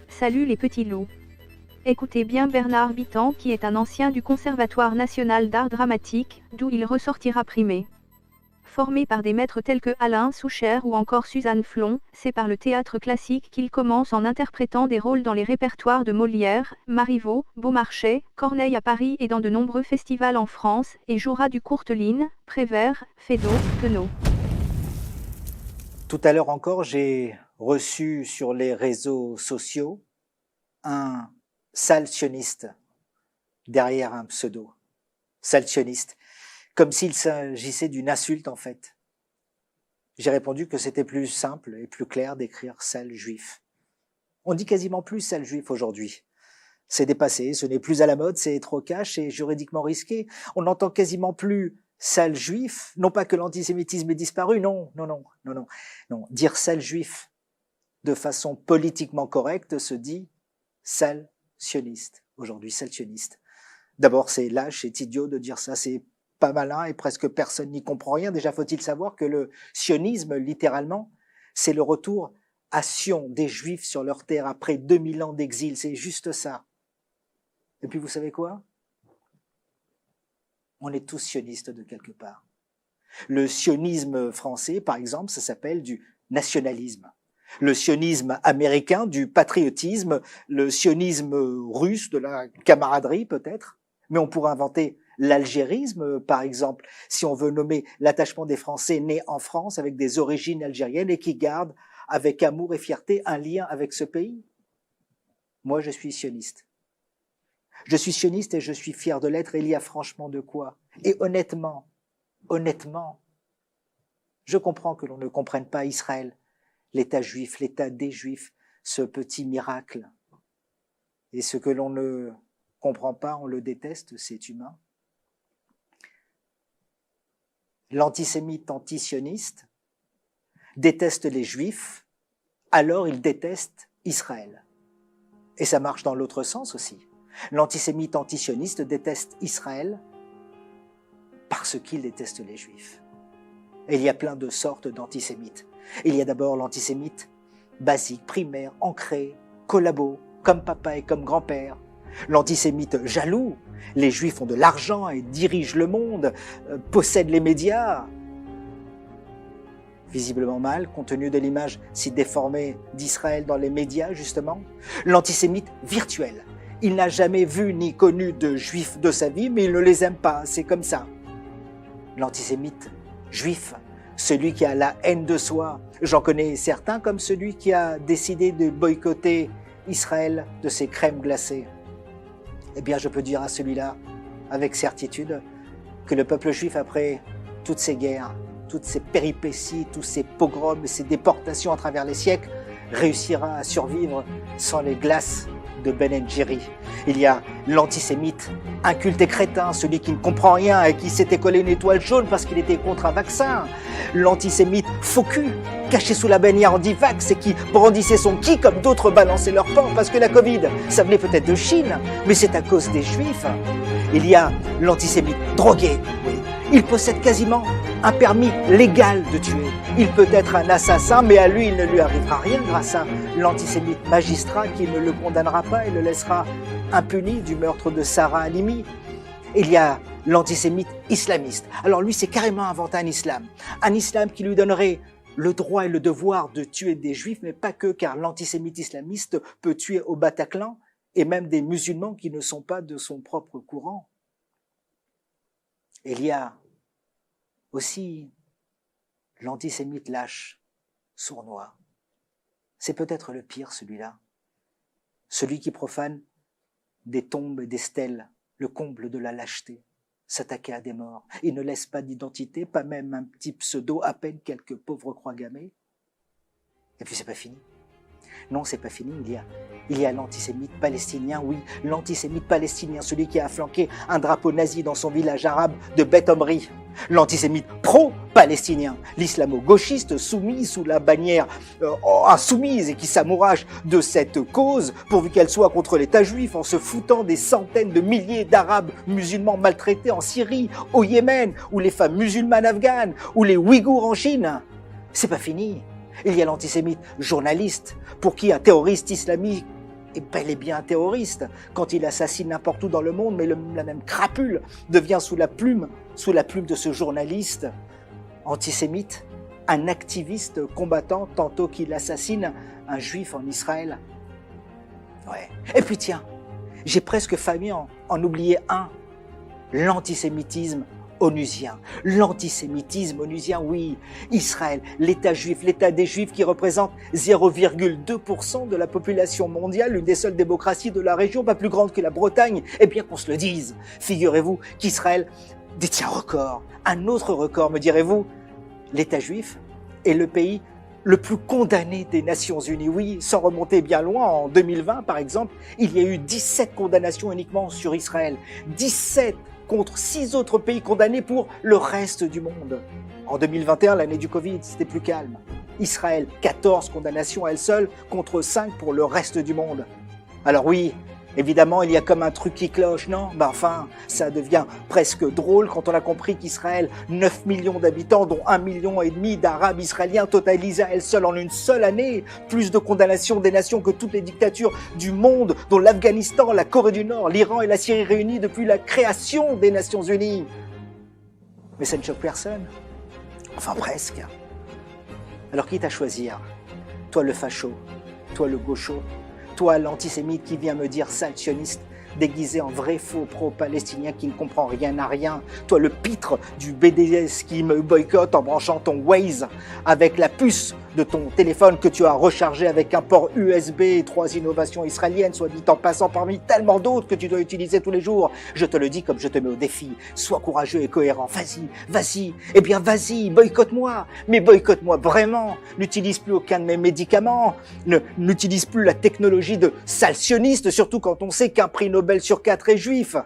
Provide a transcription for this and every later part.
Salut les petits loups. Écoutez bien Bernard Bitan qui est un ancien du Conservatoire national d'art dramatique, d'où il ressortira primé. Formé par des maîtres tels que Alain Souchère ou encore Suzanne Flon, c'est par le théâtre classique qu'il commence en interprétant des rôles dans les répertoires de Molière, Marivaux, Beaumarchais, Corneille à Paris et dans de nombreux festivals en France, et jouera du Courteline, Prévert, Feydeau, Queneau. Tout à l'heure encore, j'ai reçu sur les réseaux sociaux un salsioniste derrière un pseudo. Salsioniste. Comme s'il s'agissait d'une insulte en fait. J'ai répondu que c'était plus simple et plus clair d'écrire sale juif. On dit quasiment plus sale juif aujourd'hui. C'est dépassé, ce n'est plus à la mode, c'est trop cash et juridiquement risqué. On n'entend quasiment plus sale juif, non pas que l'antisémitisme ait disparu, non. Dire sale juif de façon politiquement correcte se dit sale sioniste. Aujourd'hui, sale sioniste. D'abord, c'est lâche, c'est idiot de dire ça, c'est pas malin et presque personne n'y comprend rien. Déjà, faut-il savoir que le sionisme, littéralement, c'est le retour à Sion des Juifs sur leur terre après 2000 ans d'exil. C'est juste ça. Et puis, vous savez quoi? On est tous sionistes de quelque part. Le sionisme français, par exemple, ça s'appelle du nationalisme. Le sionisme américain, du patriotisme, le sionisme russe, de la camaraderie peut-être. Mais on pourrait inventer l'algérisme, par exemple, si on veut nommer l'attachement des Français nés en France avec des origines algériennes et qui gardent avec amour et fierté un lien avec ce pays. Moi, je suis sioniste. Je suis sioniste et je suis fier de l'être, et il y a franchement de quoi. Et honnêtement, je comprends que l'on ne comprenne pas Israël, l'État juif, l'État des Juifs, ce petit miracle. Et ce que l'on ne comprend pas, on le déteste, c'est humain. L'antisémite antisioniste déteste les Juifs, alors il déteste Israël. Et ça marche dans l'autre sens aussi. L'antisémite antisioniste déteste Israël parce qu'il déteste les Juifs. Et il y a plein de sortes d'antisémites. Il y a d'abord l'antisémite basique, primaire, ancré, collabo, comme papa et comme grand-père. L'antisémite jaloux, les Juifs ont de l'argent et dirigent le monde, possèdent les médias. Visiblement mal, compte tenu de l'image si déformée d'Israël dans les médias, justement. L'antisémite virtuel. Il n'a jamais vu ni connu de Juifs de sa vie, mais il ne les aime pas, c'est comme ça. L'antisémite juif, celui qui a la haine de soi. J'en connais certains comme celui qui a décidé de boycotter Israël de ses crèmes glacées. Eh bien, je peux dire à celui-là, avec certitude, que le peuple juif, après toutes ces guerres, toutes ces péripéties, tous ces pogroms et ces déportations à travers les siècles, réussira à survivre sans les glaces de Ben & Jerry. Il y a l'antisémite inculte et crétin, celui qui ne comprend rien et qui s'était collé une étoile jaune parce qu'il était contre un vaccin. L'antisémite faux cul, caché sous la bannière anti-vax et qui brandissait son ki comme d'autres balançaient leur porc parce que la Covid, ça venait peut-être de Chine, mais c'est à cause des Juifs. Il y a l'antisémite drogué, oui. Il possède quasiment un permis légal de tuer. Il peut être un assassin, mais à lui, il ne lui arrivera rien grâce à l'antisémite magistrat qui ne le condamnera pas et le laissera impuni du meurtre de Sarah Halimi. Il y a l'antisémite islamiste. Alors lui, c'est carrément inventé un islam qui lui donnerait le droit et le devoir de tuer des juifs, mais pas que, car l'antisémite islamiste peut tuer au Bataclan et même des musulmans qui ne sont pas de son propre courant. Il y a aussi l'antisémite lâche, sournois. C'est peut-être le pire, celui-là. Celui qui profane des tombes et des stèles, le comble de la lâcheté. S'attaquer à des morts. Il ne laisse pas d'identité, pas même un petit pseudo, à peine quelques pauvres croix gammées. Et puis c'est pas fini. Non, c'est pas fini, il y a l'antisémite palestinien, oui, l'antisémite palestinien, celui qui a flanqué un drapeau nazi dans son village arabe de Beth Omri. L'antisémite pro-palestinien, l'islamo-gauchiste soumis sous la bannière insoumise et qui s'amourage de cette cause, pourvu qu'elle soit contre l'État juif, en se foutant des centaines de milliers d'Arabes musulmans maltraités en Syrie, au Yémen, ou les femmes musulmanes afghanes, ou les Ouïghours en Chine. C'est pas fini. Il y a l'antisémite journaliste, pour qui un terroriste islamique est bel et bien un terroriste, quand il assassine n'importe où dans le monde, mais la même crapule devient sous la plume de ce journaliste antisémite, un activiste combattant tantôt qu'il assassine un juif en Israël. Ouais. Et puis tiens, j'ai presque failli en oublier un, l'antisémitisme onusien. L'antisémitisme onusien, oui. Israël, l'État juif, l'État des Juifs qui représente 0,2% de la population mondiale, l'une des seules démocraties de la région, pas plus grande que la Bretagne. Eh bien qu'on se le dise, figurez-vous qu'Israël détient un autre record, me direz-vous. L'État juif est le pays le plus condamné des Nations Unies. Oui, sans remonter bien loin, en 2020 par exemple, il y a eu 17 condamnations uniquement sur Israël. 17 contre 6 autres pays condamnés pour le reste du monde. En 2021, l'année du Covid, c'était plus calme. Israël, 14 condamnations à elle seule contre 5 pour le reste du monde. Alors oui, évidemment, il y a comme un truc qui cloche, non? Enfin, ça devient presque drôle quand on a compris qu'Israël, 9 millions d'habitants, dont 1,5 million d'Arabes israéliens, totalise à elle seule en une seule année plus de condamnations des nations que toutes les dictatures du monde, dont l'Afghanistan, la Corée du Nord, l'Iran et la Syrie réunis depuis la création des Nations Unies. Mais ça ne choque personne. Enfin, presque. Alors quitte à choisir, toi le facho, toi le gaucho, toi l'antisémite qui vient me dire sale sioniste, déguisé en vrai faux pro-palestinien qui ne comprend rien à rien, toi le pitre du BDS qui me boycotte en branchant ton Waze avec la puce de ton téléphone que tu as rechargé avec un port USB, 3 innovations israéliennes, soit dit en passant parmi tellement d'autres que tu dois utiliser tous les jours. Je te le dis comme je te mets au défi, sois courageux et cohérent, vas-y, eh bien vas-y, boycotte-moi, mais boycotte-moi vraiment, n'utilise plus aucun de mes médicaments, n'utilise plus la technologie de sale sioniste, surtout quand on sait qu'un prix Nobel sur 4 est juif.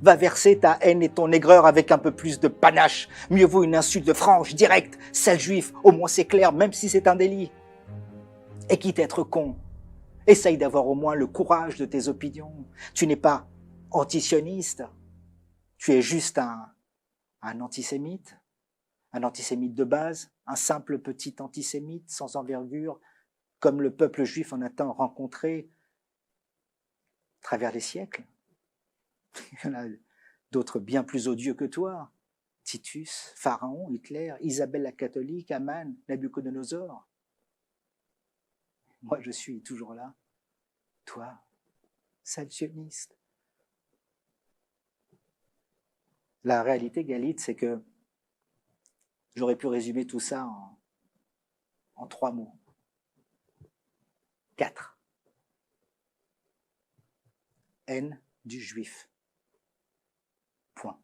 Va verser ta haine et ton aigreur avec un peu plus de panache. Mieux vaut une insulte franche, directe, sale juif, au moins c'est clair, même si c'est un délit. Et quitte à être con, essaye d'avoir au moins le courage de tes opinions. Tu n'es pas antisioniste, tu es juste un antisémite de base, un simple petit antisémite sans envergure, comme le peuple juif en a tant rencontré à travers les siècles. Il y en a d'autres bien plus odieux que toi. Titus, Pharaon, Hitler, Isabelle la catholique, Aman, Nabucodonosor. Moi, je suis toujours là. Toi, sale sioniste. La réalité, Galit, c'est que j'aurais pu résumer tout ça en 3 mots. 4. Haine du juif. Point.